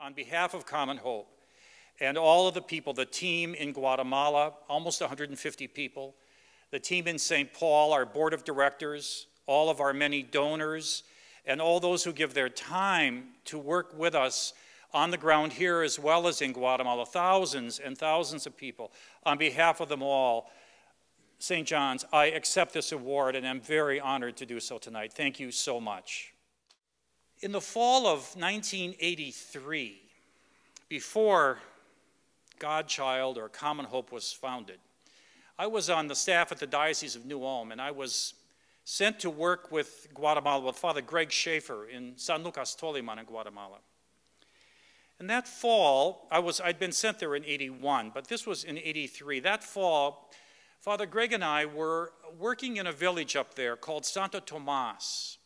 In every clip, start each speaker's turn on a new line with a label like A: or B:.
A: on behalf of Common Hope and all of the people, the team in Guatemala, almost 150 people, the team in St. Paul, our board of directors, all of our many donors, and all those who give their time to work with us on the ground here as well as in Guatemala, thousands and thousands of people. On behalf of them all, St. John's, I accept this award and I'm very honored to do so tonight. Thank you so much. In the fall of 1983, before Godchild or Common Hope was founded, I was on the staff at the Diocese of New Ulm, and I was sent to work with Guatemala with Father Greg Schaefer in San Lucas Toliman in Guatemala. And that fall, I'd been sent there in 81, but this was in 83. That fall, Father Greg and I were working in a village up there called Santo Tomas.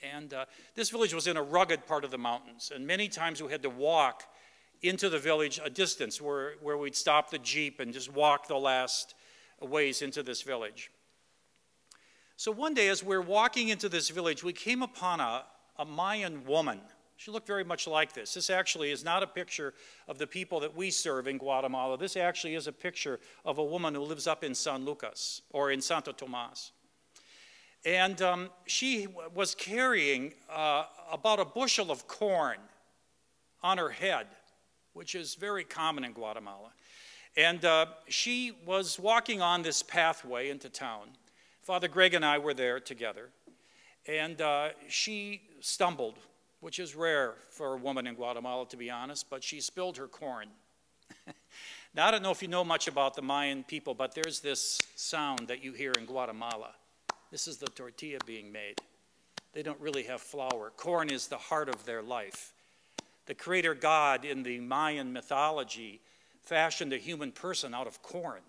A: And this village was in a rugged part of the mountains, and many times we had to walk into the village a distance where we'd stop the Jeep and just walk the last ways into this village. So one day as we're walking into this village, we came upon a Mayan woman. She looked very much like this. This actually is not a picture of the people that we serve in Guatemala. This actually is a picture of a woman who lives up in San Lucas, or in Santo Tomas. And she was carrying about a bushel of corn on her head, which is very common in Guatemala. And she was walking on this pathway into town. Father Greg and I were there together. And she stumbled, which is rare for a woman in Guatemala, to be honest, but she spilled her corn. Now, I don't know if you know much about the Mayan people, but there's this sound that you hear in Guatemala. This is the tortilla being made. They don't really have flour. Corn is the heart of their life. The creator God in the Mayan mythology fashioned a human person out of corn,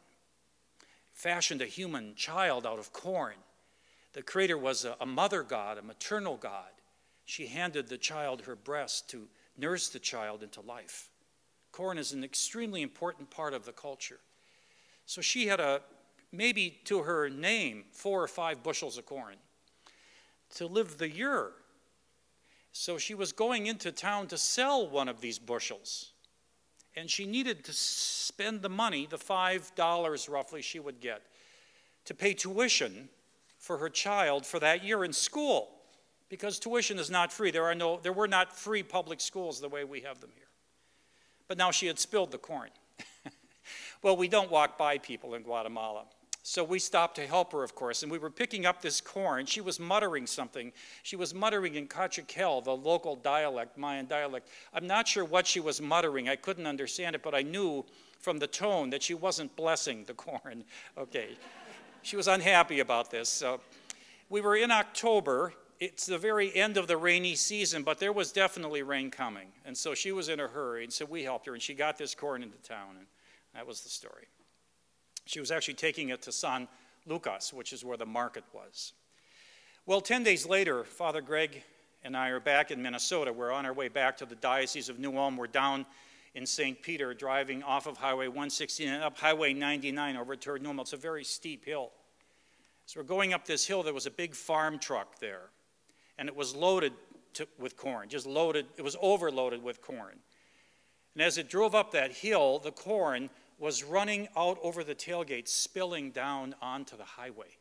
A: fashioned a human child out of corn. The creator was a mother god, a maternal god. She handed the child her breast to nurse the child into life. Corn is an extremely important part of the culture. So she had maybe to her name, 4 or 5 bushels of corn to live the year. So she was going into town to sell one of these bushels. And she needed to spend the money, the $5 roughly she would get, to pay tuition for her child for that year in school. Because tuition is not free. There were not free public schools the way we have them here. But now she had spilled the corn. Well, we don't walk by people in Guatemala. So we stopped to help her, of course, and we were picking up this corn. She was muttering something. She was muttering in Cachiquel, the local dialect, Mayan dialect. I'm not sure what she was muttering. I couldn't understand it, but I knew from the tone that she wasn't blessing the corn. Okay. She was unhappy about this. So we were in October. It's the very end of the rainy season, but there was definitely rain coming. And so she was in a hurry, and so we helped her, and she got this corn into town, and that was the story. She was actually taking it to San Lucas, which is where the market was. Well, 10 days later, Father Greg and I are back in Minnesota. We're on our way back to the Diocese of New Ulm. We're down in St. Peter, driving off of Highway 116 and up Highway 99 over to New Ulm. It's a very steep hill. So we're going up this hill. There was a big farm truck there, and it was loaded with corn, just loaded. It was overloaded with corn. And as it drove up that hill, the corn was running out over the tailgate, spilling down onto the highway.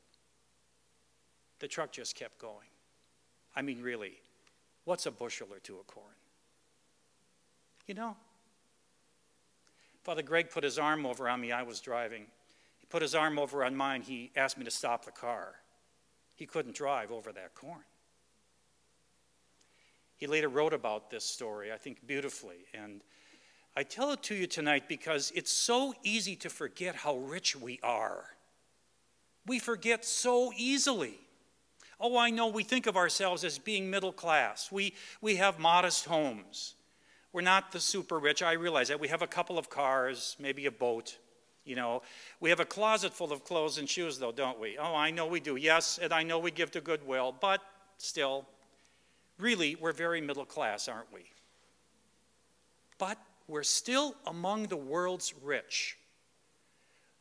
A: The truck just kept going. I mean, really, what's a bushel or two of corn? You know? Father Greg put his arm over on me. I was driving. He put his arm over on mine. He asked me to stop the car. He couldn't drive over that corn. He later wrote about this story, I think, beautifully. And I tell it to you tonight because it's so easy to forget how rich we are. We forget so easily. Oh, I know we think of ourselves as being middle class. We have modest homes. We're not the super rich. I realize that. We have a couple of cars, maybe a boat. You know, we have a closet full of clothes and shoes, though, don't we? Oh, I know we do. Yes, and I know we give to Goodwill, but still, really, we're very middle class, aren't we? But we're still among the world's rich.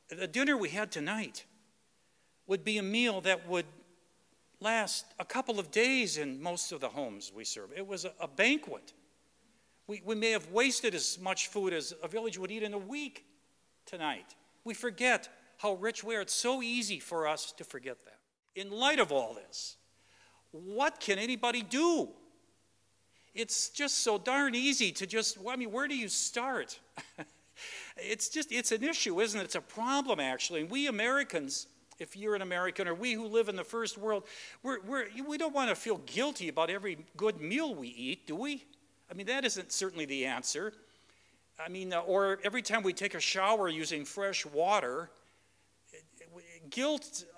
A: The dinner we had tonight would be a meal that would last a couple of days in most of the homes we serve. It was a banquet. We may have wasted as much food as a village would eat in a week tonight. We forget how rich we are. It's so easy for us to forget that. In light of all this, what can anybody do? It's just so darn easy to just, I mean, where do you start? It's an issue, isn't it? It's a problem, actually. And we Americans, if you're an American, or we who live in the first world, we don't want to feel guilty about every good meal we eat, do we? I mean, that isn't certainly the answer. I mean, or every time we take a shower using fresh water,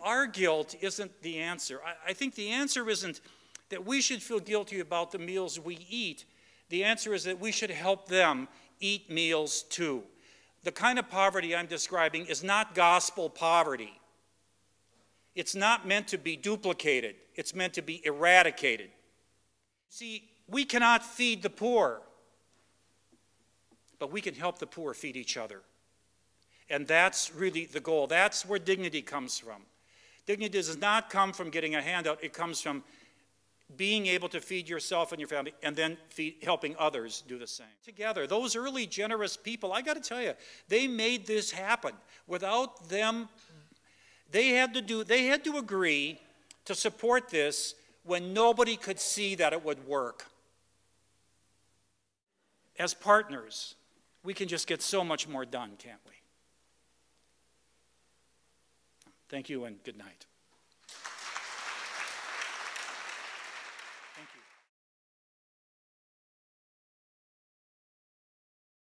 A: our guilt isn't the answer. I think the answer isn't that we should feel guilty about the meals we eat. The answer is that we should help them eat meals too. The kind of poverty I'm describing is not gospel poverty. It's not meant to be duplicated. It's meant to be eradicated. See, we cannot feed the poor, but we can help the poor feed each other. And that's really the goal. That's where dignity comes from. Dignity does not come from getting a handout. It comes from being able to feed yourself and your family, and then helping others do the same. Together, those early generous people, I got to tell you, they made this happen. Without them, they had to agree to support this when nobody could see that it would work. As partners, we can just get so much more done, can't we? Thank you and good night.